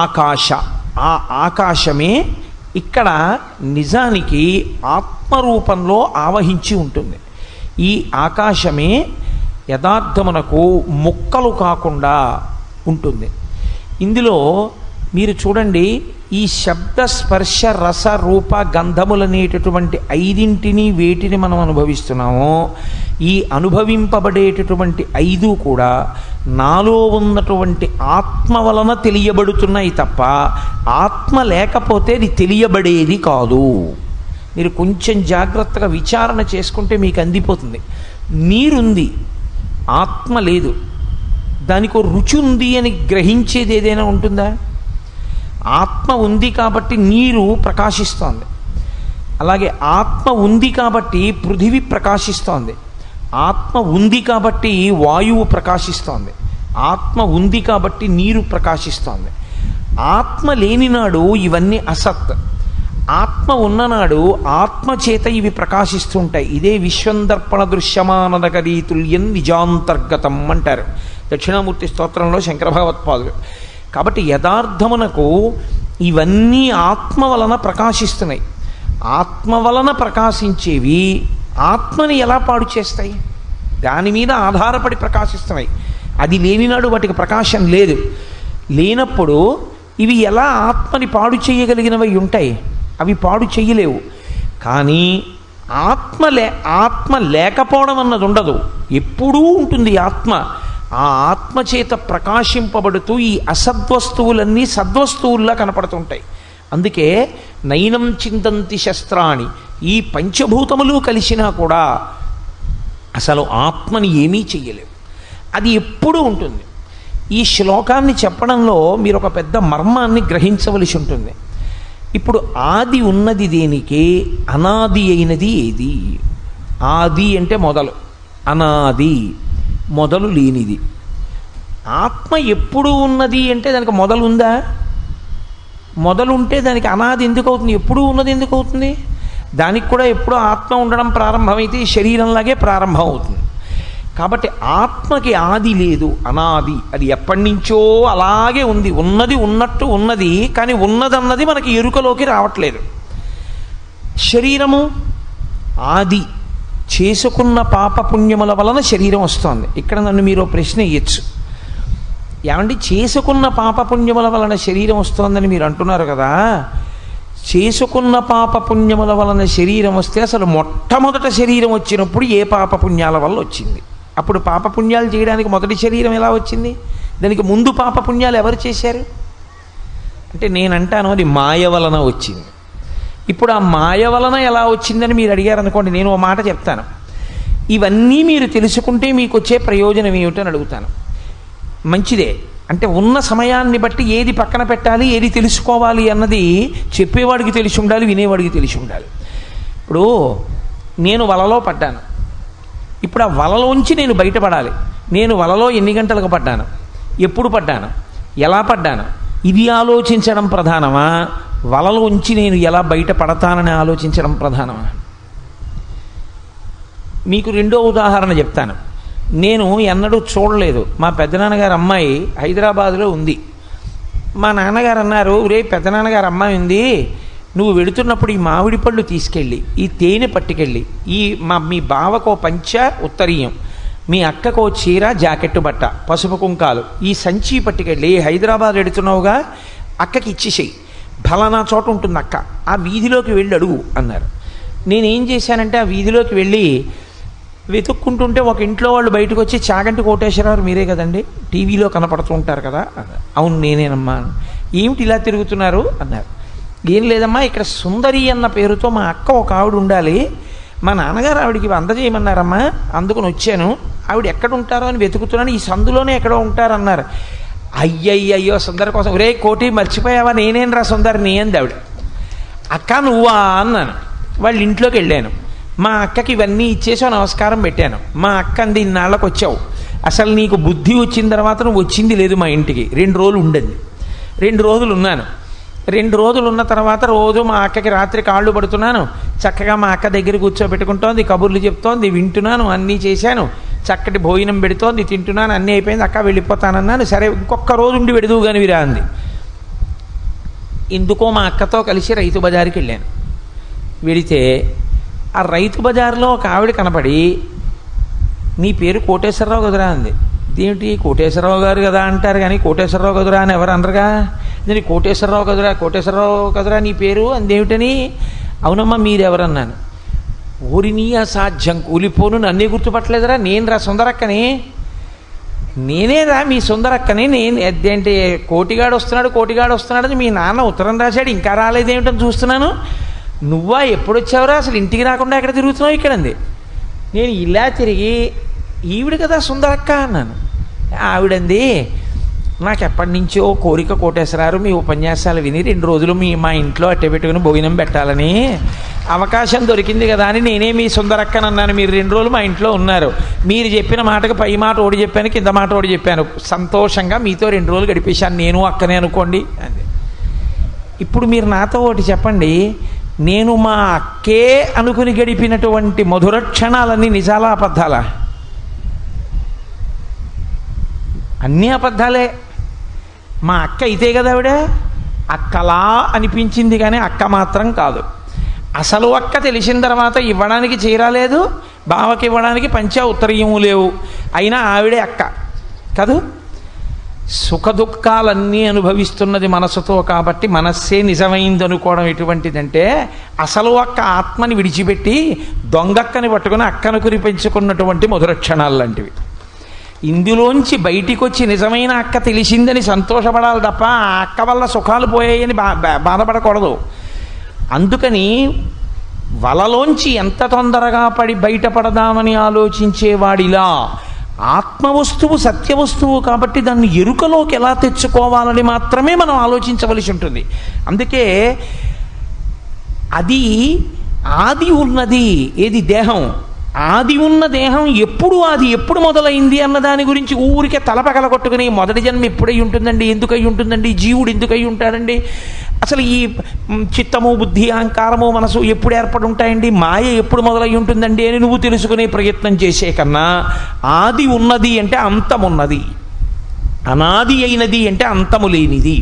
ఆకాశ. ఆ ఆకాశమే ఇక్కడ నిజానికి ఆత్మరూపంలో ఆవహించి ఉంటుంది. ఈ ఆకాశమే యథార్థమునకు ముక్కలు కాకుండా ఉంటుంది. ఇందులో మీరు చూడండి, ఈ శబ్ద స్పర్శ రస రూప గంధములనేటటువంటి ఐదింటిని వేటిని మనం అనుభవిస్తున్నామో, ఈ అనుభవింపబడేటటువంటి ఐదు కూడా నాలో ఉన్నటువంటి ఆత్మ వలన తెలియబడుతున్నాయి తప్ప ఆత్మ లేకపోతే అది తెలియబడేది కాదు. మీరు కొంచెం జాగ్రత్తగా విచారణ చేసుకుంటే మీకు అందిపోతుంది. నీరుంది, ఆత్మ లేదు. దానికి ఒక రుచి ఉంది అని గ్రహించేది ఏదైనా ఉంటుందా? ఆత్మ ఉంది కాబట్టి నీరు ప్రకాశిస్తోంది. అలాగే ఆత్మ ఉంది కాబట్టి పృథివీ ప్రకాశిస్తోంది. ఆత్మ ఉంది కాబట్టి వాయువు ప్రకాశిస్తోంది. ఆత్మ ఉంది కాబట్టి నీరు ప్రకాశిస్తోంది. ఆత్మ లేనినాడు ఇవన్నీ అసత్. ఆత్మ ఉన్ననాడు ఆత్మ చేత ఇవి ప్రకాశిస్తుంటాయి. ఇదే విశ్వందర్పణ దృశ్యమానదగరీ తుల్యం నిజాంతర్గతం అంటారు దక్షిణామూర్తి స్తోత్రంలో శంకర భగవత్పాదులు. కాబట్టి యథార్థమునకు ఇవన్నీ ఆత్మ వలన ప్రకాశిస్తున్నాయి. ఆత్మ వలన ప్రకాశించేవి ఆత్మని ఎలా పాడు చేస్తాయి? దాని మీద ఆధారపడి ప్రకాశిస్తున్నాయి. అది లేనినాడు వాటికి ప్రకాశం లేదు. లేనప్పుడు ఇవి ఎలా ఆత్మని పాడు చేయగలిగినవి ఉంటాయి? అవి పాడు చేయలేవు. కానీ ఆత్మ లేకపోవడం అన్నది ఉండదు, ఎప్పుడూ ఉంటుంది ఆత్మ. ఆ ఆత్మ చేత ప్రకాశింపబడుతూ ఈ అసద్వస్తువులన్నీ సద్వస్తువుల్లా కనపడుతుంటాయి. అందుకే నైనం చింతంతి శస్త్రాణి, ఈ పంచభూతములు కలిసినా కూడా అసలు ఆత్మని ఏమీ చెయ్యలేవు. అది ఎప్పుడూ ఉంటుంది. ఈ శ్లోకాన్ని చెప్పడంలో మీరు ఒక పెద్ద మర్మాన్ని గ్రహించవలసి ఉంటుంది. ఇప్పుడు ఆది ఉన్నది దేనికి? అనాది అయినది ఏది? ఆది అంటే మొదలు, అనాది మొదలు లేనిది. ఆత్మ ఎప్పుడు ఉన్నది అంటే దానికి మొదలు ఉందా? మొదలు ఉంటే దానికి అనాది ఎందుకు అవుతుంది? ఎప్పుడూ ఉన్నది ఎందుకు అవుతుంది? దానికి కూడా ఎప్పుడూ ఆత్మ ఉండడం ప్రారంభమైతే ఈ శరీరంలాగే ప్రారంభం అవుతుంది. కాబట్టి ఆత్మకి ఆది లేదు, అనాది. అది ఎప్పటి నుంచో అలాగే ఉంది. ఉన్నది ఉన్నట్టు ఉన్నది, కానీ ఉన్నదన్నది మనకి ఎరుకలోకి రావట్లేదు. శరీరము ఆది, చేసుకున్న పాపపుణ్యముల వలన శరీరం వస్తోంది. ఇక్కడ నన్ను మీరు ప్రశ్న ఇయ్యచ్చు, ఏమండి చేసుకున్న పాపపుణ్యముల వలన శరీరం వస్తోందని మీరు అంటున్నారు కదా. చేసుకున్న పాపపుణ్యముల వలన శరీరం వస్తే అసలు మొట్టమొదట శరీరం వచ్చినప్పుడు ఏ పాపపుణ్యాల వల్ల వచ్చింది? అప్పుడు పాపపుణ్యాలు చేయడానికి మొదటి శరీరం ఎలా వచ్చింది? దానికి ముందు పాపపుణ్యాలు ఎవరు చేశారు అంటే నేనంటాను అది మాయ వలన వచ్చింది. ఇప్పుడు ఆ మాయ వలన ఎలా వచ్చిందని మీరు అడిగారు అనుకోండి, నేను ఓ మాట చెప్తాను. ఇవన్నీ మీరు తెలుసుకుంటే మీకు వచ్చే ప్రయోజనం ఏమిటని అడుగుతాను. మంచిదే, అంటే ఉన్న సమయాన్ని బట్టి ఏది పక్కన పెట్టాలి, ఏది తెలుసుకోవాలి అన్నది చెప్పేవాడికి తెలిసి ఉండాలి, వినేవాడికి తెలిసి ఉండాలి. ఇప్పుడు నేను వలలో పడ్డాను, ఇప్పుడు ఆ వలలోంచి నేను బయటపడాలి. నేను వలలో ఎన్ని గంటలకు పడ్డాను, ఎప్పుడు పడ్డాను, ఎలా పడ్డాను, ఇది ఆలోచించడం ప్రధానమా? వలలోంచి నేను ఎలా బయటపడతానని ఆలోచించడం ప్రధానమా? మీకు రెండో ఉదాహరణ చెప్తాను. నేను ఎన్నడూ చూడలేదు, మా పెద్దనాన్నగారు అమ్మాయి హైదరాబాదులో ఉంది. మా నాన్నగారు అన్నారు, రే పెద్దనాన్నగారు అమ్మాయి ఉంది, నువ్వు వెళుతున్నప్పుడు ఈ మామిడి పళ్ళు తీసుకెళ్ళి, ఈ తేనె పట్టుకెళ్ళి, మీ బావకో పంచ ఉత్తరీయం, మీ అక్కకో చీర జాకెట్టు బట్ట పసుపు కుంకాలు, ఈ సంచి పట్టుకెళ్ళి హైదరాబాద్ వెళుతున్నావుగా అక్కకి ఇచ్చేసేయి, ఫలానా చోట ఉంటుంది అక్క, ఆ వీధిలోకి వెళ్ళి అడుగు అన్నారు. నేనేం చేశానంటే ఆ వీధిలోకి వెళ్ళి వెతుక్కుంటుంటే ఒక ఇంట్లో వాళ్ళు బయటకు వచ్చి, చాగంటి కోటేశ్వరరావు మీరే కదండి, టీవీలో కనపడుతూ ఉంటారు కదా అన్నారు. అవును నేనేనమ్మా. ఏమిటి ఇలా తిరుగుతున్నారు అన్నారు. ఏం లేదమ్మా, ఇక్కడ సుందరి అన్న పేరుతో మా అక్క ఒక ఆవిడ ఉండాలి, మా నాన్నగారు ఆవిడికి అందజేయమన్నారమ్మా, అందుకని వచ్చాను, ఆవిడ ఎక్కడ ఉంటారో అని వెతుకుతున్నాను, ఈ సందులోనే ఎక్కడో ఉంటారన్నారు. అయ్యయ్యో సుందరి కోసం, రే కోటి మర్చిపోయావా, నేనేం రా సుందరిని అంది ఆవిడ. అక్క నువ్వా అన్నాను. వాళ్ళ ఇంట్లోకి వెళ్ళాను, మా అక్కకి ఇవన్నీ ఇచ్చేసావు, నమస్కారం పెట్టాను. మా అక్క అంది, ఇన్నాళ్ళకి వచ్చావు, అసలు నీకు బుద్ధి వచ్చిన తర్వాత నువ్వు వచ్చింది లేదు మా ఇంటికి, 2 రోజులు ఉండండి. 2 రోజులు ఉన్నాను. 2 రోజులు ఉన్న తర్వాత రోజు మా అక్కకి రాత్రి కాళ్ళు పడుతున్నాను, చక్కగా మా అక్క దగ్గర కూర్చోబెట్టుకుంటోంది, కబుర్లు చెప్తోంది, వింటున్నాను, అన్నీ చేశాను, చక్కటి భోజనం పెడుతోంది, తింటున్నాను, అన్నీ అయిపోయింది, అక్క వెళ్ళిపోతానన్నాను. సరే ఇంకొక రోజు ఉండి పెడదువు కానీ విరా అంది. ఎందుకో మా అక్కతో కలిసి రైతు బజారుకి వెళ్ళాను. వెళితే ఆ రైతు బజార్లో ఒక ఆవిడ కనపడి, నీ పేరు కోటేశ్వరరావు కదురా అంది. ఇదేమిటి కోటేశ్వరరావు గారు కదా అంటారు కానీ కోటేశ్వరరావు కదురా అని ఎవరు అనరుగా. నేను కోటేశ్వరరావు కదురా నీ పేరు అందేమిటని. అవునమ్మా మీరెవరన్నాను. ఊరిని అసాధ్యం కూలిపోను నన్నే గుర్తుపట్టలేదురా, నేను రా సుందరక్కని, నేనేరా మీ సుందరక్కని. నేను అదేంటి కోటిగాడు వస్తున్నాడు అని మీ నాన్న ఉత్తరం రాశాడు, ఇంకా రాలేదేమిటని చూస్తున్నాను. నువ్వా ఎప్పుడొచ్చావురా, అసలు ఇంటికి రాకుండా ఎక్కడ తిరుగుతున్నావు ఇక్కడ అంది. నేను ఇలా తిరిగి ఈవిడ కదా సుందరక్క అన్నాను. ఆవిడంది, నాకు ఎప్పటి నుంచో కోరిక కోటేశ్వరారు మీ ఉపన్యాసాలు విని 2 రోజులు మా ఇంట్లో అట్టే పెట్టుకుని భోజనం పెట్టాలని అవకాశం దొరికింది కదా అని నేనే మీ సుందరక్కనన్నాను. మీరు 2 రోజులు మా ఇంట్లో ఉన్నారు. మీరు చెప్పిన మాటకు పై మాట ఒకటి చెప్పాను, కింద మాట ఒకటి చెప్పాను. సంతోషంగా మీతో 2 రోజులు గడిపేశాను, నేను అక్కనే అనుకోండి అంది. ఇప్పుడు మీరు నాతో ఒకటి చెప్పండి, నేను మా అక్కే అనుకుని గడిపినటువంటి మధుర క్షణాలన్నీ నిజాలా అబద్ధాలా? అన్నీ అబద్ధాలే. మా అక్క అయితే కదా ఆవిడ అక్కలా అనిపించింది కానీ అక్క మాత్రం కాదు. అసలు అక్క తెలిసిన తర్వాత ఇవ్వడానికి చీరలేదు, బావకి ఇవ్వడానికి పంచా ఉత్తరీయము లేవు, అయినా ఆవిడే అక్క కాదు. సుఖదుఖాలన్నీ అనుభవిస్తున్నది మనసుతో కాబట్టి మనస్సే నిజమైంది అనుకోవడం ఎటువంటిదంటే, అసలు అక్క ఆత్మని విడిచిపెట్టి దొంగక్కని పట్టుకుని అక్కను కురి పెంచుకున్నటువంటి మధుర క్షణాలు లాంటివి. ఇందులోంచి బయటికి వచ్చి నిజమైన అక్క తెలిసిందని సంతోషపడాలి తప్ప ఆ అక్క వల్ల సుఖాలు పోయాయని బాధపడకూడదు. అందుకని వలలోంచి ఎంత తొందరగా బయటపడదామని ఆలోచించేవాడిలా ఆత్మవస్తువు సత్యవస్తువు కాబట్టి దాన్ని ఎరుకలోకి ఎలా తెచ్చుకోవాలని మాత్రమే మనం ఆలోచించవలసి ఉంటుంది. అందుకే అది ఆది ఉన్నది ఏది దేహం, ఆది ఉన్న దేహం ఎప్పుడు మొదలైంది అన్న దాని గురించి ఊరికే తలపగలగొట్టుకుని మొదటి జన్మ ఎప్పుడై ఉంటుందండి, ఎందుకై ఉంటుందండి, జీవుడు ఎందుకై ఉంటాడండి, అసలు ఈ చిత్తము బుద్ధి అహంకారము మనసు ఎప్పుడు ఏర్పడి ఉంటాయండి, మాయ ఎప్పుడు మొదలై ఉంటుందండి అని నువ్వు తెలుసుకునే ప్రయత్నం చేసే కన్నా ఆది ఉన్నది అంటే అంతమున్నది, అనాది అయినది అంటే అంతము లేనిది.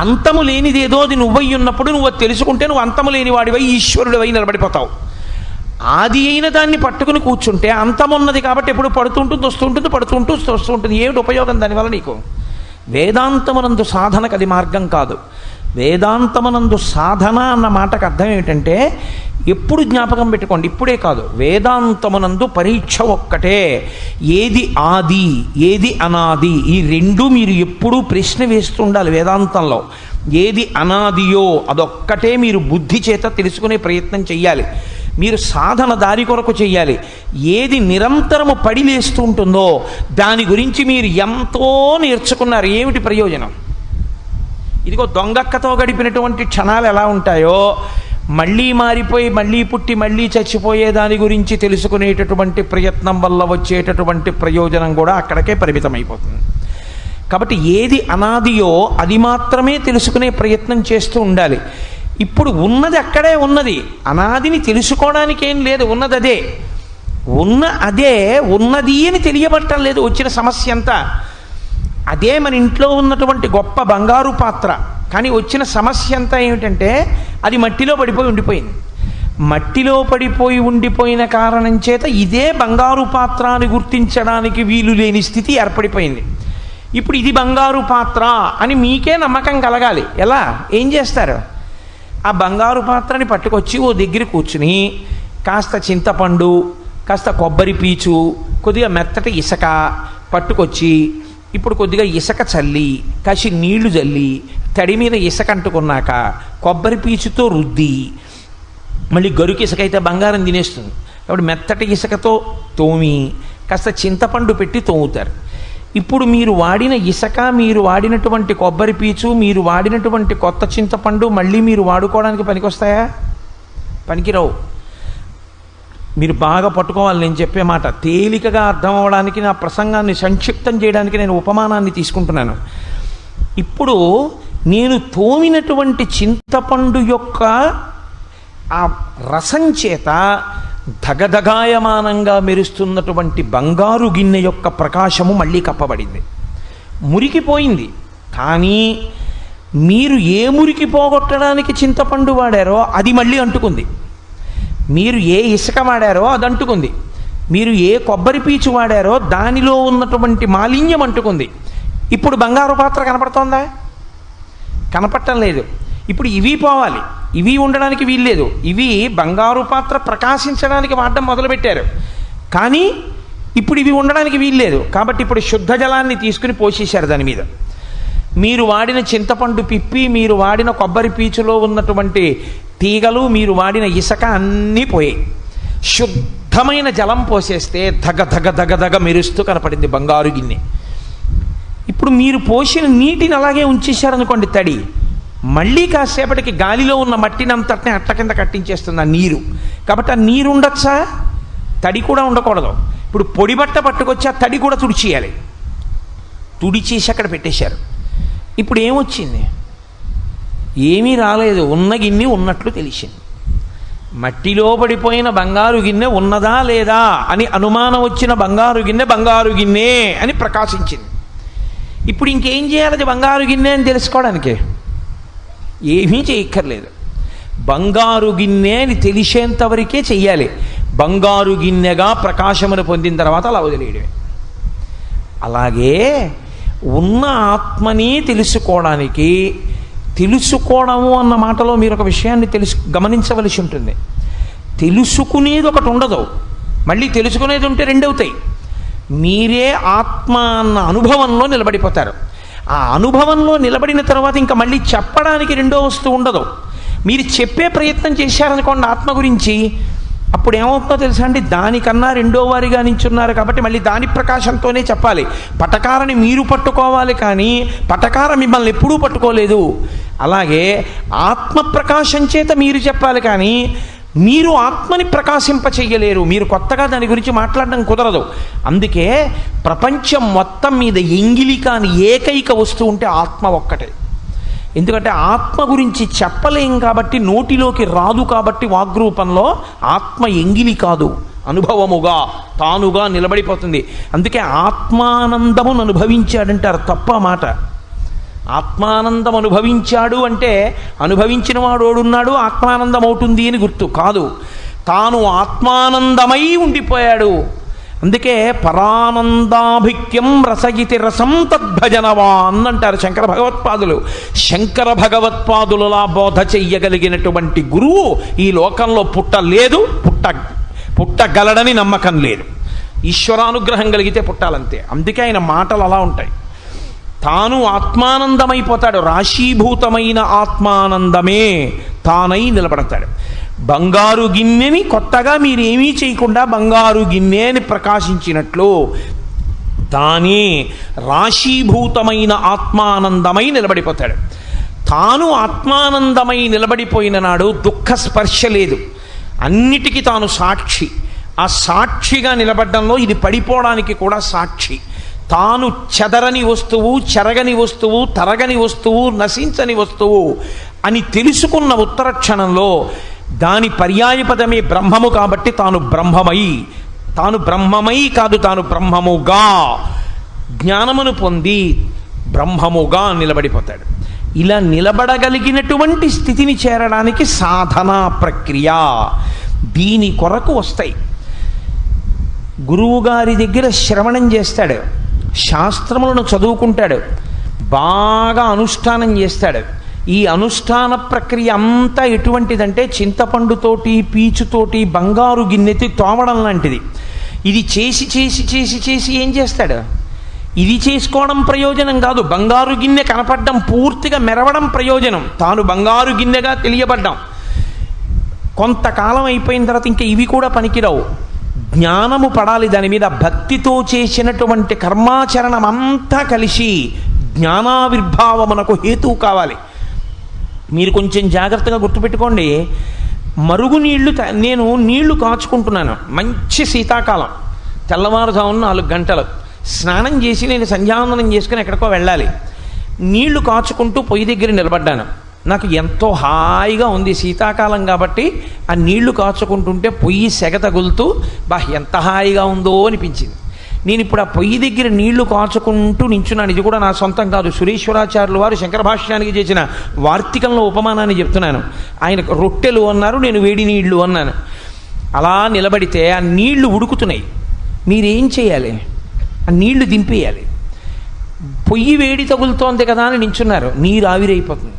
అంతము లేనిది ఏదో అది నువ్వై ఉన్నప్పుడు నువ్వు తెలుసుకుంటే నువ్వు అంతము లేని వాడివై ఈశ్వరుడివై నిలబడిపోతావు. ఆది అయిన దాన్ని పట్టుకుని కూర్చుంటే అంతమున్నది కాబట్టి ఎప్పుడు పడుతుంటుంది వస్తుంటుంది, పడుతుంటూ వస్తుంటుంది. ఏమిటి ఉపయోగం దానివల్ల నీకు? వేదాంతమునందు సాధనకు అది మార్గం కాదు. వేదాంతమునందు సాధన అన్న మాటకు అర్థం ఏమిటంటే, ఎప్పుడు జ్ఞాపకం పెట్టుకోండి, ఇప్పుడే కాదు, వేదాంతమునందు పరీక్ష ఒక్కటే. ఏది ఆది ఏది అనాది ఈ రెండు మీరు ఎప్పుడూ ప్రశ్న వేస్తూ ఉండాలి. వేదాంతంలో ఏది అనాదియో అదొక్కటే మీరు బుద్ధి చేత తెలుసుకునే ప్రయత్నం చెయ్యాలి. మీరు సాధన దారి కొరకు చెయ్యాలి. ఏది నిరంతరము పడిలేస్తూ ఉంటుందో దాని గురించి మీరు ఎంతో నేర్చుకున్నారు, ఏమిటి ప్రయోజనం? ఇదిగో దొంగక్కతో గడిపినటువంటి క్షణాలు ఎలా ఉంటాయో, మళ్ళీ మారిపోయి మళ్ళీ పుట్టి మళ్ళీ చచ్చిపోయే దాని గురించి తెలుసుకునేటటువంటి ప్రయత్నం వల్ల వచ్చేటటువంటి ప్రయోజనం కూడా అక్కడికే పరిమితమైపోతుంది. కాబట్టి ఏది అనాదియో అది మాత్రమే తెలుసుకునే ప్రయత్నం చేస్తూ ఉండాలి. ఇప్పుడు ఉన్నది అక్కడే ఉన్నది, అనాదిని తెలుసుకోవడానికి ఏం లేదు, ఉన్నది అదే. అదే ఉన్నది అని తెలియబట్టం లేదు. వచ్చిన సమస్య అంతా అదే. మన ఇంట్లో ఉన్నటువంటి గొప్ప బంగారు పాత్ర, కానీ వచ్చిన సమస్య అంతా ఏమిటంటే అది మట్టిలో పడిపోయి ఉండిపోయింది. మట్టిలో పడిపోయి ఉండిపోయిన కారణం చేత ఇదే బంగారు పాత్ర అని గుర్తించడానికి వీలు లేని స్థితి ఏర్పడిపోయింది. ఇప్పుడు ఇది బంగారు పాత్ర అని మీకే నమ్మకం కలగాలి. ఎలా? ఏం చేస్తారు? ఆ బంగారు పాత్రని పట్టుకొచ్చి ఓ దగ్గర కూర్చుని కాస్త చింతపండు, కాస్త కొబ్బరి పీచు, కొద్దిగా మెత్తటి ఇసుక పట్టుకొచ్చి ఇప్పుడు కొద్దిగా ఇసుక చల్లి కాసి నీళ్లు చల్లి తడి మీద ఇసుక అంటుకున్నాక కొబ్బరి పీచుతో రుద్ది, మళ్ళీ గరుకు ఇసుక అయితే బంగారం తినేస్తుంది కాబట్టి మెత్తటి ఇసుకతో తోమి కాస్త చింతపండు పెట్టి తోముతారు. ఇప్పుడు మీరు వాడిన ఇసుక, మీరు వాడినటువంటి కొబ్బరి పీచు, మీరు వాడినటువంటి కొత్త చింతపండు మళ్ళీ మీరు వాడుకోవడానికి పనికొస్తాయా? పనికిరావు. మీరు బాగా పట్టుకోవాలి నేను చెప్పే మాట. తేలికగా అర్థం అవ్వడానికి నా ప్రసంగాన్ని సంక్షిప్తం చేయడానికి నేను ఉపమానాన్ని తీసుకుంటున్నాను. ఇప్పుడు నేను తోమినటువంటి చింతపండు యొక్క ఆ రసం చేత ధగధగాయమానంగా మెరుస్తున్నటువంటి బంగారు గిన్నె యొక్క ప్రకాశము మళ్ళీ కప్పబడింది, మురికిపోయింది. కానీ మీరు ఏ మురికి పోగొట్టడానికి చింతపండు వాడారో అది మళ్ళీ అంటుకుంది. మీరు ఏ ఇసుక వాడారో అది అంటుకుంది. మీరు ఏ కొబ్బరి పీచు వాడారో దానిలో ఉన్నటువంటి మాలిన్యం అంటుకుంది. ఇప్పుడు బంగారు పాత్ర కనపడుతోందా? కనపడటం లేదు. ఇప్పుడు ఇవి పోవాలి, ఇవి ఉండడానికి వీల్లేదు. ఇవి బంగారు పాత్ర ప్రకాశించడానికి వాడడం మొదలుపెట్టారు, కానీ ఇప్పుడు ఇవి ఉండడానికి వీల్లేదు. కాబట్టి ఇప్పుడు శుద్ధ జలాన్ని తీసుకుని పోసేశారు దాని మీద. మీరు వాడిన చింతపండు పిప్పి, మీరు వాడిన కొబ్బరి పీచులో ఉన్నటువంటి తీగలు, మీరు వాడిన ఇసుక అన్నీ పోయాయి. శుద్ధమైన జలం పోసేస్తే ధగ ధగ ధగ ధగ మెరుస్తూ కనపడింది బంగారు గిన్నె. ఇప్పుడు మీరు పోసిన నీటిని అలాగే ఉంచేశారనుకోండి తడి, మళ్ళీ కాసేపటికి గాలిలో ఉన్న మట్టిని అంతటిని అట్ట కింద కట్టించేస్తుంది ఆ నీరు. కాబట్టి ఆ నీరు ఉండొచ్చా? తడి కూడా ఉండకూడదు. ఇప్పుడు పొడి బట్ట పట్టుకొచ్చి ఆ తడి కూడా తుడిచేయాలి. తుడిచేసి అక్కడ పెట్టేశారు. ఇప్పుడు ఏమొచ్చింది? ఏమీ రాలేదు. ఉన్న గిన్నె ఉన్నట్లు తెలిసింది. మట్టిలో పడిపోయిన బంగారు గిన్నె ఉన్నదా లేదా అని అనుమానం వచ్చిన బంగారు గిన్నె బంగారు గిన్నె అని ప్రకాశించింది. ఇప్పుడు ఇంకేం చేయాలి అది బంగారు గిన్నె అని తెలుసుకోవడానికి? ఏమీ చేయక్కర్లేదు. బంగారు గిన్నె అని తెలిసేంతవరకే చెయ్యాలి. బంగారు గిన్నెగా ప్రకాశమును పొందిన తర్వాత అలా వదిలేయడమే. అలాగే ఉన్న ఆత్మని తెలుసుకోవడానికి, తెలుసుకోవడము అన్న మాటలో మీరు ఒక విషయాన్ని గమనించవలసి ఉంటుంది. తెలుసుకునేది ఒకటి ఉండదు, మళ్ళీ తెలుసుకునేది ఉంటే రెండు అవుతాయి. మీరే ఆత్మ అన్న అనుభవంలో నిలబడిపోతారు. ఆ అనుభవంలో నిలబడిన తర్వాత ఇంకా మళ్ళీ చెప్పడానికి రెండో వస్తువు ఉండదు. మీరు చెప్పే ప్రయత్నం చేశారనుకోండి ఆత్మ గురించి, అప్పుడు ఏమవుతుందో తెలుసా అండి? దానికన్నా రెండో వారిగా నించున్నారు కాబట్టి మళ్ళీ దాని ప్రకాశంతోనే చెప్పాలి. పటకారని మీరు పట్టుకోవాలి, కానీ పటకార మిమ్మల్ని ఎప్పుడూ పట్టుకోలేదు. అలాగే ఆత్మ ప్రకాశం చేత మీరు చెప్పాలి, కానీ మీరు ఆత్మని ప్రకాశింపచెయ్యలేరు. మీరు కొత్తగా దాని గురించి మాట్లాడడం కుదరదు. అందుకే ప్రపంచం మొత్తం మీద ఎంగిలి కాని ఏకైక వస్తువు ఉంటే ఆత్మ ఒక్కటే. ఎందుకంటే ఆత్మ గురించి చెప్పలేం కాబట్టి, నోటిలోకి రాదు కాబట్టి వాగ్రూపంలో ఆత్మ ఎంగిలి కాదు, అనుభవముగా తానుగా నిలబడిపోతుంది. అందుకే ఆత్మానందమును అనుభవించాడంటారు. తప్ప మాట. ఆత్మానందం అనుభవించాడు అంటే అనుభవించిన వాడు ఓడున్నాడు ఆత్మానందం అవుతుంది అని గుర్తు కాదు. తాను ఆత్మానందమై ఉండిపోయాడు. అందుకే పరానందాభిక్యం రసగితి రసం తద్భజనవాన్ అంటారు శంకర భగవత్పాదులు. శంకర భగవత్పాదులలా బోధ చెయ్యగలిగినటువంటి గురువు ఈ లోకంలో పుట్టలేదు, పుట్టగలడని నమ్మకం లేదు. ఈశ్వరానుగ్రహం కలిగితే పుట్టాలంతే. అందుకే ఆయన మాటలు అలా ఉంటాయి. తాను ఆత్మానందమైపోతాడు. రాశీభూతమైన ఆత్మానందమే తానై నిలబడతాడు. బంగారు గిన్నెని కొత్తగా మీరేమీ చేయకుండా బంగారు గిన్నె అని ప్రకాశించినట్లు తానే రాశీభూతమైన ఆత్మానందమై నిలబడిపోతాడు. తాను ఆత్మానందమై నిలబడిపోయిన నాడు దుఃఖ స్పర్శ లేదు. అన్నిటికీ తాను సాక్షి. ఆ సాక్షిగా నిలబడ్డంలో ఇది పడిపోవడానికి కూడా సాక్షి. తాను చెదరని వస్తువు, చెరగని వస్తువు, తరగని వస్తువు, నశించని వస్తువు అని తెలుసుకున్న ఉత్తర క్షణంలో దాని పర్యాయపదమే బ్రహ్మము కాబట్టి తాను బ్రహ్మమై కాదు, తాను బ్రహ్మముగా జ్ఞానమును పొంది బ్రహ్మముగా నిలబడిపోతాడు. ఇలా నిలబడగలిగినటువంటి స్థితిని చేరడానికి సాధనా ప్రక్రియ, దీని కొరకు వస్తాయి. గురువుగారి దగ్గర శ్రవణం చేస్తాడు, శాస్త్రములను చదువుకుంటాడు, బాగా అనుష్ఠానం చేస్తాడు. ఈ అనుష్ఠాన ప్రక్రియ అంతా ఎటువంటిదంటే చింతపండుతోటి పీచుతోటి బంగారు గిన్నెతి తోమడం లాంటిది. ఇది చేసి చేసి చేసి చేసి ఏం చేస్తాడు? ఇది చేసుకోవడం ప్రయోజనం కాదు, బంగారు గిన్నె కనపడడం, పూర్తిగా మెరవడం ప్రయోజనం. తాను బంగారు గిన్నెగా తెలియబడ్డాం. కొంతకాలం అయిపోయిన తర్వాత ఇంకా ఇవి కూడా పనికిరావు. జ్ఞానము పడాలి దాని మీద. భక్తితో చేసినటువంటి కర్మాచరణం అంతా కలిసి జ్ఞానావిర్భావమునకు హేతువు కావాలి. మీరు కొంచెం జాగ్రత్తగా గుర్తుపెట్టుకోండి. మరుగునీళ్లు నేను నీళ్లు కాచుకుంటున్నాను, మంచి శీతాకాలం, తెల్లవారుజామున 4 గంటలు స్నానం చేసి నేను సంధ్యావందనం చేసుకుని ఎక్కడికో వెళ్ళాలి. నీళ్లు కాచుకుంటూ పొయ్యి దగ్గర నిలబడ్డాను. నాకు ఎంతో హాయిగా ఉంది, శీతాకాలం కాబట్టి ఆ నీళ్లు కాచుకుంటుంటే పొయ్యి సెగ తగులుతూ ఎంత హాయిగా ఉందో అనిపించింది. నేను ఇప్పుడు ఆ పొయ్యి దగ్గర నీళ్లు కాచుకుంటూ నించున్నాను. ఇది కూడా నా సొంతం కాదు, సురేశ్వరాచార్యులు వారు శంకర భాష్యానికి చేసిన వార్తికంలో ఉపమానాన్ని చెప్తున్నాను. ఆయన రొట్టెలు అన్నారు, నేను వేడి నీళ్లు అన్నాను. అలా నిలబడితే ఆ నీళ్లు ఉడుకుతున్నాయి. మీరేం చేయాలి? ఆ నీళ్లు దింపేయాలి. పొయ్యి వేడి తగులుతోంది కదా అని నించున్నారు, నీరు ఆవిరైపోతుంది.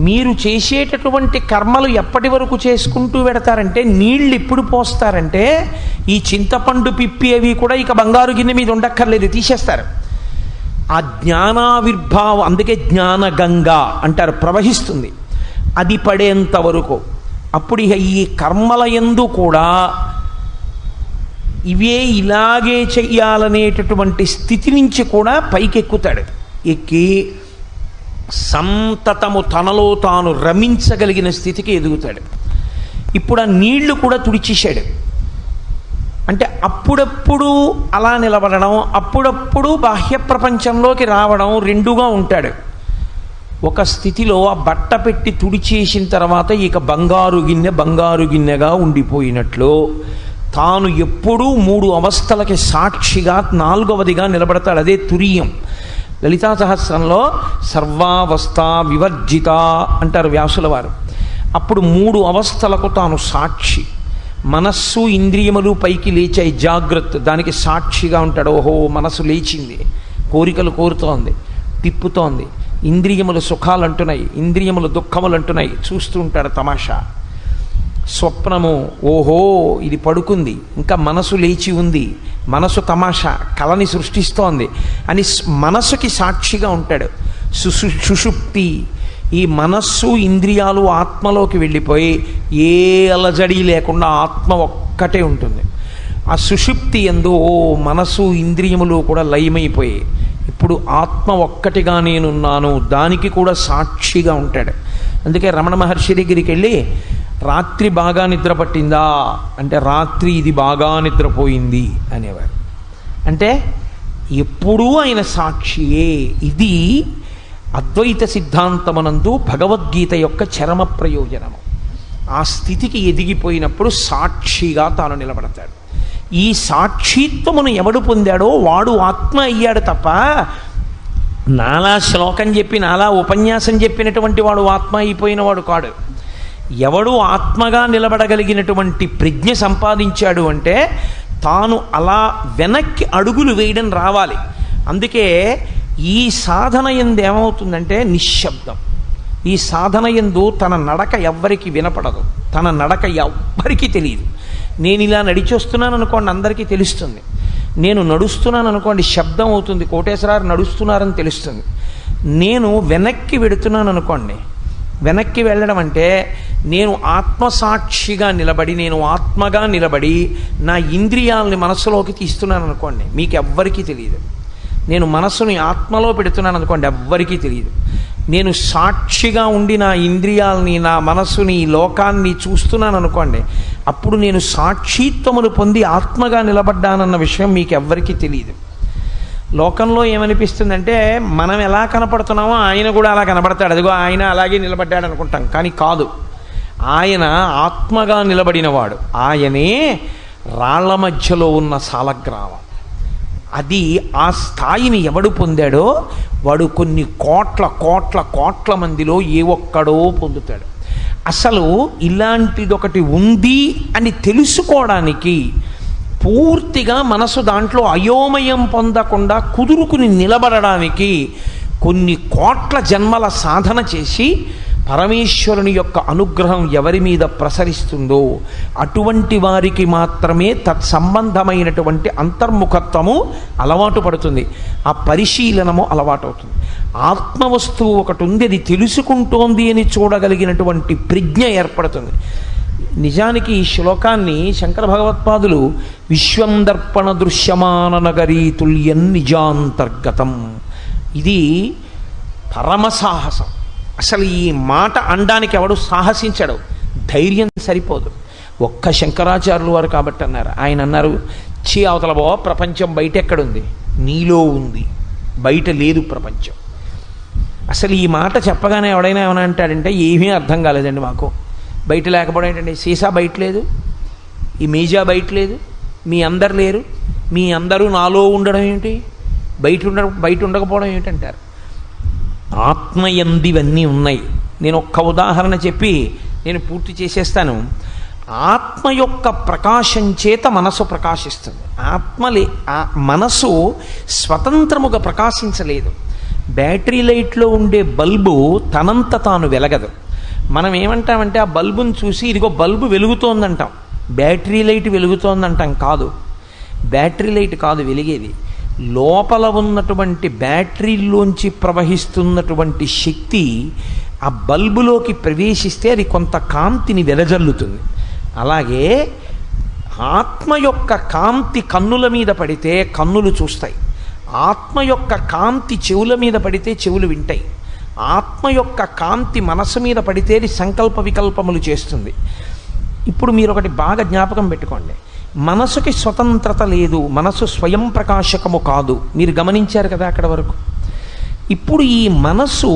మీరు చేసేటటువంటి కర్మలు ఎప్పటి వరకు చేసుకుంటూ పెడతారంటే, నీళ్ళు ఎప్పుడు పోస్తారంటే ఈ చింతపండు పిప్పి అవి కూడా ఇక బంగారు గిన్నె మీద ఉండక్కర్లేదు, తీసేస్తారు. ఆ జ్ఞానావిర్భావం, అందుకే జ్ఞానగంగా అంటారు, ప్రవహిస్తుంది. అది పడేంత వరకు. అప్పుడు ఇక ఈ కర్మల యందు కూడా ఇవే ఇలాగే చెయ్యాలనేటటువంటి స్థితి నుంచి కూడా పైకెక్కుతాడు. ఎక్కి సంతతము తనలో తాను రమించగలిగిన స్థితికి ఎదుగుతాడు. ఇప్పుడు ఆ నీళ్లు కూడా తుడిచేశాడు. అంటే అప్పుడప్పుడు అలా నిలబడడం, అప్పుడప్పుడు బాహ్య ప్రపంచంలోకి రావడం, రెండుగా ఉంటాడు. ఒక స్థితిలో ఆ బట్ట పెట్టి తుడిచేసిన తర్వాత ఇక బంగారు గిన్నెగా ఉండిపోయినట్లు తాను ఎప్పుడూ 3 అవస్థలకి సాక్షిగా 4వదిగా నిలబడతాడు. అదే తురియం. లలితా సహస్రంలో సర్వావస్థ వివర్జిత అంటారు వ్యాసుల వారు. అప్పుడు 3 అవస్థలకు తాను సాక్షి. మనస్సు ఇంద్రియములు పైకి లేచాయి, జాగ్రత్త, దానికి సాక్షిగా ఉంటాడు. ఓహో, మనసు లేచింది, కోరికలు కోరుతోంది, తిప్పుతోంది, ఇంద్రియములు సుఖాలు అంటున్నాయి, ఇంద్రియములు దుఃఖములు అంటున్నాయి, చూస్తూ ఉంటాడు తమాషా. స్వప్నము, ఓహో ఇది పడుకుంది, ఇంకా మనసు లేచి ఉంది, మనసు తమాషా కళని సృష్టిస్తోంది అని మనసుకి సాక్షిగా ఉంటాడు. సుషుప్తి, ఈ మనస్సు ఇంద్రియాలు ఆత్మలోకి వెళ్ళిపోయి ఏ అలజడి లేకుండా ఆత్మ ఒక్కటే ఉంటుంది. ఆ సుషుప్తి యందు ఓ మనసు ఇంద్రియములు కూడా లయమైపోయి ఇప్పుడు ఆత్మ ఒక్కటిగా నేనున్నాను, దానికి కూడా సాక్షిగా ఉంటాడు. అందుకే రమణ మహర్షి దగ్గరికి వెళ్ళి, రాత్రి బాగా నిద్ర పట్టిందా అంటే, రాత్రి ఇది బాగా నిద్రపోయింది అనేవారు. అంటే ఎప్పుడూ ఆయన సాక్షియే. ఇది అద్వైత సిద్ధాంతమనందు భగవద్గీత యొక్క చరమ ప్రయోజనము. ఆ స్థితికి ఎదిగిపోయినప్పుడు సాక్షిగా తాను నిలబడతాడు. ఈ సాక్షిత్వమును ఎవడు పొందాడో వాడు ఆత్మ అయ్యాడు తప్ప, నాలా శ్లోకం చెప్పి నాలా ఉపన్యాసం చెప్పినటువంటి వాడు ఆత్మ అయిపోయిన వాడు కాడు. ఎవడు ఆత్మగా నిలబడగలిగినటువంటి ప్రజ్ఞ సంపాదించాడు అంటే తాను అలా వెనక్కి అడుగులు వేయడం రావాలి. అందుకే ఈ సాధన యందు ఏమవుతుందంటే నిశ్శబ్దం. ఈ సాధన యందు తన నడక ఎవ్వరికి వినపడదు, తన నడక ఎవ్వరికీ తెలియదు. నేను ఇలా నడిచొస్తున్నాను అనుకోండి, అందరికీ తెలుస్తుంది. నేను నడుస్తున్నాను అనుకోండి, శబ్దం అవుతుంది, కోటేశ్వరారు నడుస్తున్నారని తెలుస్తుంది. నేను వెనక్కి వెడుతున్నాను అనుకోండి, వెనక్కి వెళ్ళడం అంటే నేను ఆత్మసాక్షిగా నిలబడి, నేను ఆత్మగా నిలబడి నా ఇంద్రియాలని మనస్సులోకి తీస్తున్నాను అనుకోండి, మీకు ఎవ్వరికీ తెలియదు. నేను మనస్సుని ఆత్మలో పెడుతున్నాను అనుకోండి, ఎవ్వరికీ తెలియదు. నేను సాక్షిగా ఉండి నా ఇంద్రియాలని, నా మనస్సుని, ఈ లోకాన్ని చూస్తున్నాను అనుకోండి, అప్పుడు నేను సాక్షిత్వమును పొంది ఆత్మగా నిలబడ్డానన్న విషయం మీకు ఎవ్వరికీ తెలియదు. లోకంలో ఏమనిపిస్తుందంటే, మనం ఎలా కనపడుతున్నామో ఆయన కూడా అలా కనబడతాడు, అదిగో ఆయన అలాగే నిలబడ్డాడు అనుకుంటాం. కానీ కాదు, ఆయన ఆత్మగా నిలబడినవాడు. ఆయనే రాళ్ల మధ్యలో ఉన్న సాలగ్రామం. అది ఆ స్థాయిని ఎవడు పొందాడో వాడు కొన్ని కోట్ల కోట్ల కోట్ల మందిలో ఏ ఒక్కడో పొందుతాడు. అసలు ఇలాంటిదొకటి ఉంది అని తెలుసుకోవడానికి పూర్తిగా మనసు దాంట్లో అయోమయం పొందకుండా కుదురుకుని నిలబడడానికి కొన్ని కోట్ల జన్మల సాధన చేసి పరమేశ్వరుని యొక్క అనుగ్రహం ఎవరి మీద ప్రసరిస్తుందో అటువంటి వారికి మాత్రమే తత్సంబంధమైనటువంటి అంతర్ముఖత్వము అలవాటు పడుతుంది, ఆ పరిశీలనము అలవాటు అవుతుంది. ఆత్మవస్తువు ఒకటి ఉంది, అది తెలుసుకుంటోంది అని చూడగలిగినటువంటి ప్రజ్ఞ ఏర్పడుతుంది. నిజానికి ఈ శ్లోకాన్ని శంకర భగవత్పాదులు విశ్వం దర్పణ దృశ్యమాన నగరీ తుల్యం నిజాంతర్గతం, ఇది పరమసాహసం. అసలు ఈ మాట అనడానికి ఎవడు సాహసించడు, ధైర్యం సరిపోదు. ఒక్క శంకరాచార్యులు వారు కాబట్టి అన్నారు. ఆయన అన్నారు, చీ అవతల బావ, ప్రపంచం బయట ఎక్కడుంది, నీలో ఉంది, బయట లేదు ప్రపంచం. అసలు ఈ మాట చెప్పగానే ఎవడైనా ఏమైనా అంటాడంటే, ఏమీ అర్థం కాలేదండి మాకు. బయట లేకపోవడం ఏంటండి, సీసా బయట లేదు, ఈ మీజా బయట లేదు, మీ అందరు లేరు, మీ అందరూ నాలో ఉండడం ఏమిటి, బయట ఉండకపోవడం ఏమిటంటారు. ఆత్మయందివన్నీ ఉన్నాయి. నేను ఒక్క ఉదాహరణ చెప్పి నేను పూర్తి చేసేస్తాను. ఆత్మ యొక్క ప్రకాశం చేత మనసు ప్రకాశిస్తుంది. మనసు స్వతంత్రముగా ప్రకాశించలేదు. బ్యాటరీ లైట్లో ఉండే బల్బు తనంత తాను వెలగదు. మనం ఏమంటామంటే ఆ బల్బుని చూసి ఇదిగో బల్బు వెలుగుతోందంటాం, బ్యాటరీ లైట్ వెలుగుతోందంటాం. కాదు, బ్యాటరీ లైట్ కాదు వెలిగేది, లోపల ఉన్నటువంటి బ్యాటరీలోంచి ప్రవహిస్తున్నటువంటి శక్తి ఆ బల్బులోకి ప్రవేశిస్తే అది కొంత కాంతిని వెదజల్లుతుంది. అలాగే ఆత్మ యొక్క కాంతి కన్నుల మీద పడితే కన్నులు చూస్తాయి, ఆత్మ యొక్క కాంతి చెవుల మీద పడితే చెవులు వింటాయి, ఆత్మ యొక్క కాంతి మనసు మీద పడితే అది సంకల్ప వికల్పములు చేస్తుంది. ఇప్పుడు మీరు ఒకటి బాగా జ్ఞాపకం పెట్టుకోండి, మనసుకి స్వతంత్రత లేదు, మనసు స్వయం ప్రకాశకము కాదు. మీరు గమనించారు కదా అక్కడ వరకు. ఇప్పుడు ఈ మనసు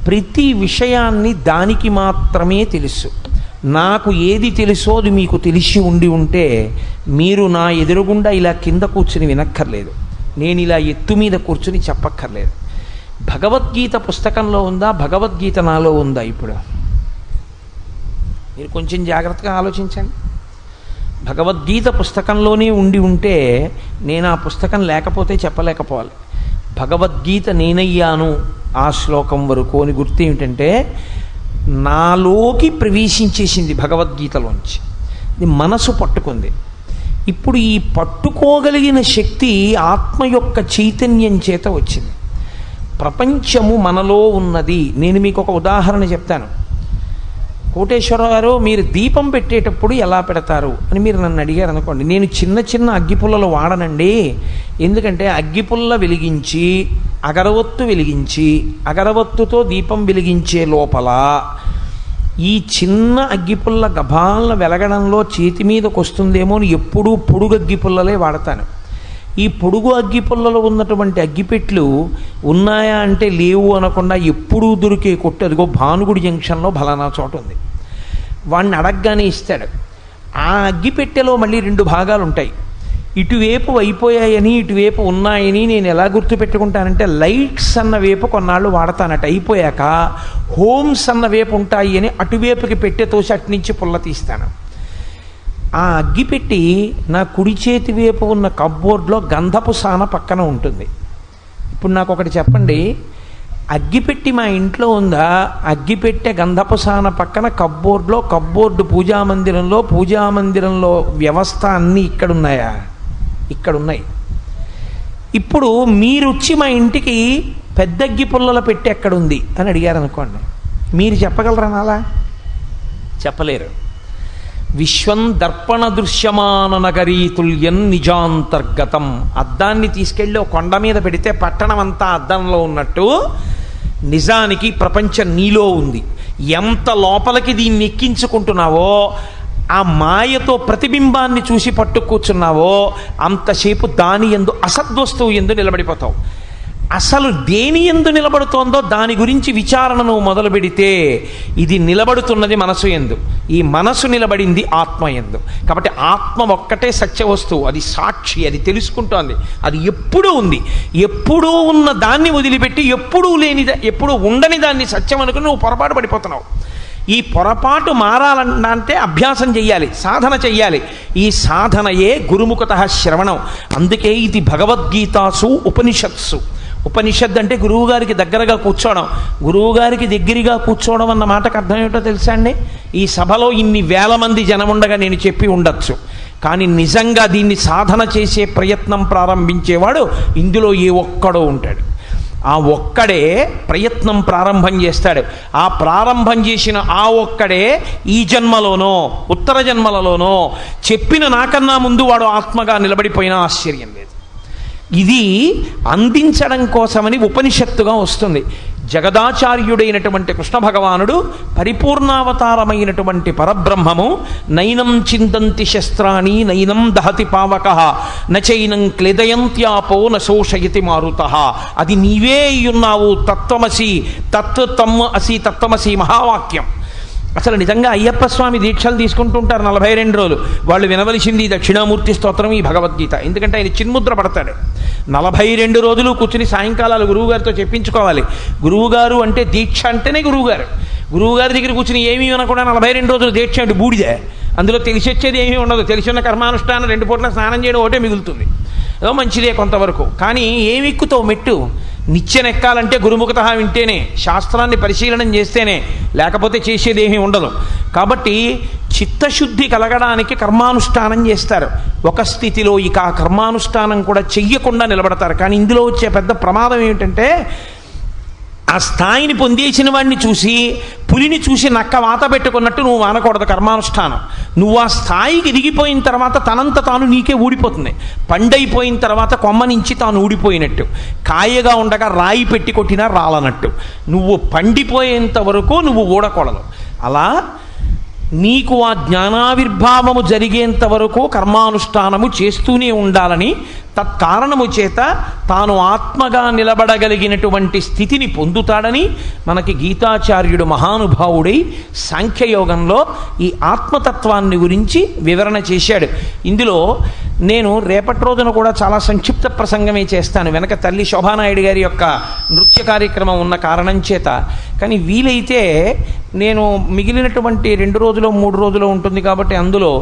ప్రతి విషయాన్ని దానికి మాత్రమే తెలుసు. నాకు ఏది తెలుసో అది మీకు తెలిసి ఉంటే మీరు నా ఎదురుగుండా ఇలా కింద కూర్చుని వినక్కర్లేదు, నేను ఇలా ఎత్తు మీద కూర్చుని చెప్పక్కర్లేదు. భగవద్గీత పుస్తకంలో ఉందా, భగవద్గీత నాలో ఉందా? ఇప్పుడు మీరు కొంచెం జాగ్రత్తగా ఆలోచించండి. భగవద్గీత పుస్తకంలోనే ఉంటే నేను ఆ పుస్తకం లేకపోతే చెప్పలేకపోవాలి. భగవద్గీత నేనయ్యాను ఆ శ్లోకం వరకు అని గుర్తు ఏమిటంటే నాలోకి ప్రవేశించేసింది భగవద్గీతలోంచి. ఇది మనసు పట్టుకుంది. ఇప్పుడు ఈ పట్టుకోగలిగిన శక్తి ఆత్మ యొక్క చైతన్యం చేత వచ్చింది. ప్రపంచము మనలో ఉన్నది. నేను మీకు ఒక ఉదాహరణ చెప్తాను. కోటేశ్వరరావు గారు, మీరు దీపం పెట్టేటప్పుడు ఎలా పెడతారు అని మీరు నన్ను అడిగారు అనుకోండి, నేను చిన్న చిన్న అగ్గిపుల్లలు వాడనండి. ఎందుకంటే అగ్గిపుల్ల వెలిగించి అగరవత్తు వెలిగించి అగరవత్తుతో దీపం వెలిగించే లోపల ఈ చిన్న అగ్గిపుల్ల గభాలను వెలగడంలో చేతి మీదకి వస్తుందేమో అని ఎప్పుడూ పొడుగు అగ్గిపుల్లలే వాడతాను. ఈ పొడుగు అగ్గిపుల్లలో ఉన్నటువంటి అగ్గిపెట్లు ఉన్నాయా అంటే లేవు అనకుండా ఎప్పుడూ దొరికే కొట్టు అదిగో భానుగుడి జంక్షన్లో ఫలానా చోట ఉంది. వాడిని అడగగానే ఇస్తాడు. ఆ అగ్గిపెట్టెలో మళ్ళీ 2 భాగాలు ఉంటాయి. ఇటువైపు అయిపోయాయని ఇటువైపు ఉన్నాయని నేను ఎలా గుర్తుపెట్టుకుంటానంటే లైట్స్ అన్న వైపు కొన్నాళ్ళు వాడతానట. అయిపోయాక హోమ్స్ అన్న వైపు ఉంటాయి అని అటువైపుకి పెట్టె తోసి అట్నుంచి పుల్ల తీస్తాను. ఆ అగ్గిపెట్టి నా కుడి చేతి వైపు ఉన్న కప్బోర్డ్లో గంధపు సాన పక్కన ఉంటుంది. ఇప్పుడు నాకు ఒకటి చెప్పండి, అగ్గిపెట్టి మా ఇంట్లో ఉందా? అగ్గిపెట్టె గంధపు సాన పక్కన కప్బోర్డ్లో, కప్బోర్డు పూజామందిరంలో వ్యవస్థ అన్నీ ఇక్కడున్నాయా? ఇక్కడున్నాయి. ఇప్పుడు మీరొచ్చి మా ఇంటికి పెద్ద అగ్గి పుల్లల పెట్టి ఎక్కడుంది అని అడిగారు అనుకోండి, మీరు చెప్పగలరా? అలా చెప్పలేరు. విశ్వం దర్పణ దృశ్యమాన నగరీతుల్యం నిజాంతర్గతం. అద్దాన్ని తీసుకెళ్ళి ఒక కొండ మీద పెడితే పట్టణం అంతా అద్దంలో ఉన్నట్టు నిజానికి ప్రపంచం నీలో ఉంది. ఎంత లోపలికి దీన్ని ఎక్కించుకుంటున్నావో, ఆ మాయతో ప్రతిబింబాన్ని చూసి పట్టు కూర్చున్నావో అంతసేపు దాని యందు అసద్వస్తువు యందు నిలబడిపోతావు. అసలు దేని యందు నిలబడుతోందో దాని గురించి విచారణను మొదలు పెడితే ఇది నిలబడుతున్నది మనసు యందు, ఈ మనసు నిలబడింది ఆత్మ యందు. కాబట్టి ఆత్మ ఒక్కటే సత్య వస్తువు, అది సాక్షి, అది తెలుసుకుంటోంది, అది ఎప్పుడూ ఉంది. ఎప్పుడూ ఉన్న దాన్ని వదిలిపెట్టి ఎప్పుడూ ఎప్పుడూ ఉండని దాన్ని సత్యం అనుకుని నువ్వు పొరపాటు పడిపోతున్నావు. ఈ పొరపాటు మారాలంటే అభ్యాసం చెయ్యాలి, సాధన చెయ్యాలి. ఈ సాధనయే గురుముఖతః శ్రవణం. అందుకే ఇది భగవద్గీతాసు ఉపనిషత్సు. ఉపనిషత్ అంటే గురువుగారికి దగ్గరగా కూర్చోవడం. గురువుగారికి దగ్గరగా కూర్చోవడం అన్న మాటకు అర్థం ఏమిటో తెలుసా అండి? ఈ సభలో ఇన్ని వేల మంది జనముండగా నేను చెప్పి ఉండొచ్చు, కానీ నిజంగా దీన్ని సాధన చేసే ప్రయత్నం ప్రారంభించేవాడు ఇందులో ఏ ఒక్కడో ఉంటాడు. ఆ ఒక్కడే ప్రయత్నం ప్రారంభం చేస్తాడు. ఆ ప్రారంభం చేసిన ఆ ఒక్కడే ఈ జన్మలోనో ఉత్తర జన్మలలోనో చెప్పిన నాకన్నా ముందు వాడు ఆత్మగా నిలబడిపోయినా ఆశ్చర్యం లేదు. ఇది అందించడం కోసమని ఉపనిషత్తుగా వస్తుంది. జగదాచార్యుడైనటువంటి కృష్ణ భగవానుడు పరిపూర్ణావతారమైనటువంటి పరబ్రహ్మము నైనం చిందంతి శస్త్రాణి నైనం దహతి పావకః నచైనం క్లేదయంత్యాపో నశోషయతి మారుతః. అది నీవే అయ్యున్నావు, తత్వమసి తత్వం అసి తత్వమసి మహావాక్యం. అసలు నిజంగా అయ్యప్ప స్వామి దీక్షలు తీసుకుంటుంటారు 42 రోజులు. వాళ్ళు వినవలసింది దక్షిణామూర్తి స్తోత్రం, ఈ భగవద్గీత. ఎందుకంటే ఆయన చిన్ముద్ర పడతాడు. 42 రోజులు కూర్చుని సాయంకాలాలు గురువుగారితో చెప్పించుకోవాలి. గురువుగారు అంటే దీక్ష అంటేనే గురువుగారు. గురువుగారి దగ్గర కూర్చుని ఏమీ వినకుండా 42 రోజులు దీక్ష అంటే బూడిదే. అందులో తెలిసి వచ్చేది ఏమీ ఉండదు. తెలిసిన కర్మానుష్ఠానం 2 పూట్ల స్నానం చేయడం ఒకటే మిగులుతుంది. ఏదో మంచిదే కొంతవరకు. కానీ ఏమి ఎక్కుతావు మెట్టు? నిత్యనెక్కాలంటే గురుముఖత వింటేనే, శాస్త్రాన్ని పరిశీలనం చేస్తేనే, లేకపోతే చేసేది ఏమీ ఉండదు. కాబట్టి చిత్తశుద్ధి కలగడానికి కర్మానుష్ఠానం చేస్తారు. ఒక స్థితిలో ఇక ఆ కర్మానుష్ఠానం కూడా చెయ్యకుండా నిలబడతారు. కానీ ఇందులో వచ్చే పెద్ద ప్రమాదం ఏమిటంటే, ఆ స్థాయిని పొందేసిన వాడిని చూసి, పులిని చూసి నక్క వాత పెట్టుకున్నట్టు నువ్వు అనకూడదు కర్మానుష్ఠానం. నువ్వు ఆ స్థాయికి దిగిపోయిన తర్వాత తనంత తాను నీకే ఊడిపోతుంది. పండైపోయిన తర్వాత కొమ్మ నుంచి తాను ఊడిపోయినట్టు, కాయగా ఉండగా రాయి పెట్టి కొట్టినా రాలనట్టు. నువ్వు పండిపోయేంత వరకు నువ్వు ఊడకూడదు. అలా నీకు ఆ జ్ఞానావిర్భావము జరిగేంత వరకు కర్మానుష్ఠానము చేస్తూనే ఉండాలని, తత్కారణము చేత తాను ఆత్మగా నిలబడగలిగినటువంటి స్థితిని పొందుతాడని మనకి గీతాచార్యుడు మహానుభావుడై సాంఖ్యయోగంలో ఈ ఆత్మతత్వాన్ని గురించి వివరణ చేశాడు. ఇందులో నేను రేపటి రోజున కూడా చాలా సంక్షిప్త ప్రసంగమే చేస్తాను, వెనక తల్లి శోభానాయుడు గారి యొక్క నృత్య కార్యక్రమం ఉన్న కారణం చేత. కానీ వీలైతే నేను మిగిలినటువంటి 2 రోజులు 3 రోజులు ఉంటుంది కాబట్టి అందులో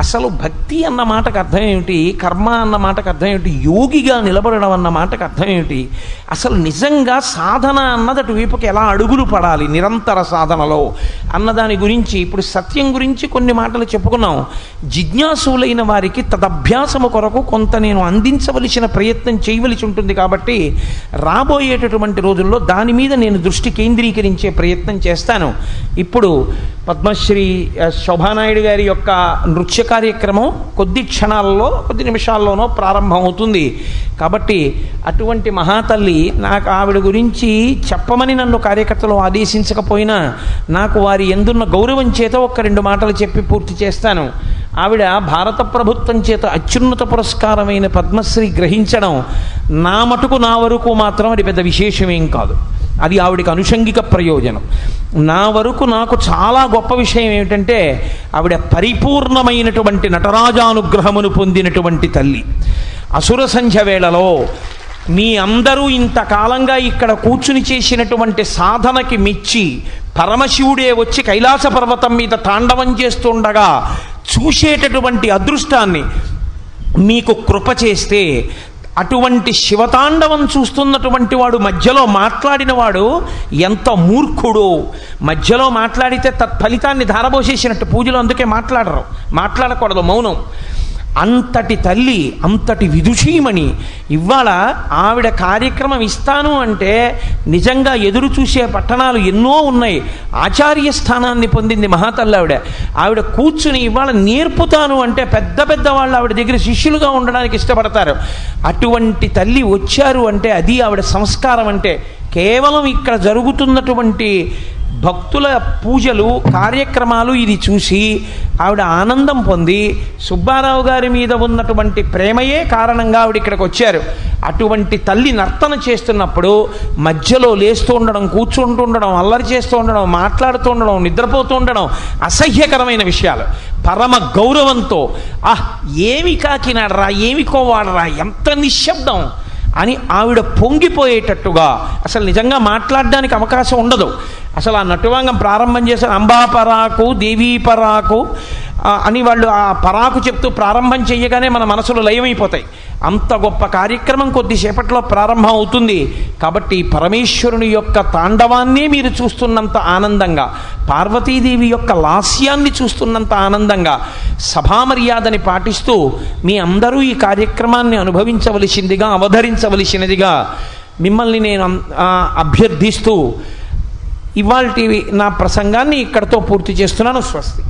అసలు భక్తి అన్న మాటకు అర్థం ఏమిటి, కర్మ అన్న మాటకు అర్థం ఏమిటి, యోగిగా నిలబడడం అన్న మాటకు అర్థం ఏమిటి, అసలు నిజంగా సాధన అన్నది అటువైపుకి ఎలా అడుగులు పడాలి నిరంతర సాధనలో అన్నదాని గురించి, ఇప్పుడు సత్యం గురించి కొన్ని మాటలు చెప్పుకున్నాం. జిజ్ఞాసులైన వారికి తదభ్యాసము కొరకు కొంత నేను అందించవలసిన ప్రయత్నం చేయవలసి ఉంటుంది. కాబట్టి రాబోయేటటువంటి రోజుల్లో దాని మీద నేను దృష్టి కేంద్రీకరించే ప్రయత్నం చేస్తాను. ఇప్పుడు పద్మశ్రీ శోభానాయుడు గారి యొక్క నృత్య కార్యక్రమం కొద్ది క్షణాలలో, కొద్ది నిమిషాల్లోనో ప్రారంభం అవుతుంది. కాబట్టి అటువంటి మహాతల్లి, నాకు ఆవిడ గురించి చెప్పమని నన్ను కార్యకర్తలు ఆదేశించకపోయినా నాకు వారి ఎందున్న గౌరవం చేత 1-2 మాటలు చెప్పి పూర్తి చేస్తాను. ఆవిడ భారత ప్రభుత్వం చేత అత్యున్నత పురస్కారమైన పద్మశ్రీ గ్రహించడం నా మటుకు నా వరకు మాత్రం అది పెద్ద విశేషమేం కాదు. అది ఆవిడకి అనుషంగిక ప్రయోజనం. నా వరకు నాకు చాలా గొప్ప విషయం ఏమిటంటే, ఆవిడ పరిపూర్ణమైనటువంటి నటరాజానుగ్రహమును పొందినటువంటి తల్లి. అసుర సంధ్య వేళలో మీ అందరూ ఇంతకాలంగా ఇక్కడ కూర్చుని చేసినటువంటి సాధనకి మెచ్చి పరమశివుడే వచ్చి కైలాస పర్వతం మీద తాండవం చేస్తుండగా చూసేటటువంటి అదృష్టాన్ని మీకు కృప చేస్తే, అటువంటి శివతాండవం చూస్తున్నటువంటి వాడు మధ్యలో మాట్లాడినవాడు ఎంత మూర్ఖుడో. మధ్యలో మాట్లాడితే తత్ఫలితాన్ని ధారబోసేసినట్టు. పూజలు అందుకే మాట్లాడకూడదు, మౌనం. అంతటి తల్లి, అంతటి విదుషీమణి ఇవాళ ఆవిడ కార్యక్రమం ఇస్తాను అంటే నిజంగా ఎదురు చూసే పట్టణాలు ఎన్నో ఉన్నాయి. ఆచార్య స్థానాన్ని పొందింది మహాతల్లి ఆవిడ. ఆవిడ కూర్చుని ఇవాళ నేర్పుతాను అంటే పెద్ద పెద్ద వాళ్ళు ఆవిడ దగ్గర శిష్యులుగా ఉండడానికి ఇష్టపడతారు. అటువంటి తల్లి వచ్చారు అంటే అది ఆవిడ సంస్కారం. అంటే కేవలం ఇక్కడ జరుగుతున్నటువంటి భక్తుల పూజలు, కార్యక్రమాలు ఇది చూసి ఆవిడ ఆనందం పొంది సుబ్బారావు గారి మీద ఉన్నటువంటి ప్రేమయే కారణంగా ఆవిడ ఇక్కడికి వచ్చారు. అటువంటి తల్లి నర్తన చేస్తున్నప్పుడు మధ్యలో లేస్తూ ఉండడం, కూర్చుంటూ ఉండడం, అల్లరి చేస్తూ ఉండడం, మాట్లాడుతూ ఉండడం, నిద్రపోతూ ఉండడం అసహ్యకరమైన విషయాలు. పరమ గౌరవంతో ఏమి కాకినాడరా, ఏమి కోవాడరా, ఎంత నిశ్శబ్దం అని ఆవిడ పొంగిపోయేటట్టుగా, అసలు నిజంగా మాట్లాడడానికి అవకాశం ఉండదు. అసలు ఆ నటువాంగం ప్రారంభం చేశారు, అంబా పరాకు దేవీ పరాకు అని వాళ్ళు ఆ పరాకు చెప్తూ ప్రారంభం చేయగానే మన మనసులు లయమైపోతాయి. అంత గొప్ప కార్యక్రమం కొద్దిసేపట్లో ప్రారంభం అవుతుంది. కాబట్టి పరమేశ్వరుని యొక్క తాండవాన్ని మీరు చూస్తున్నంత ఆనందంగా, పార్వతీదేవి యొక్క లాస్యాన్ని చూస్తున్నంత ఆనందంగా సభామర్యాదని పాటిస్తూ మీ అందరూ ఈ కార్యక్రమాన్ని అనుభవించవలసిందిగా, అవధరించవలసినదిగా మిమ్మల్ని నేను అభ్యర్థిస్తూ ఇవాల్టి నా ప్రసంగాన్ని ఇక్కడితో పూర్తి చేస్తున్నాను. స్వస్తి.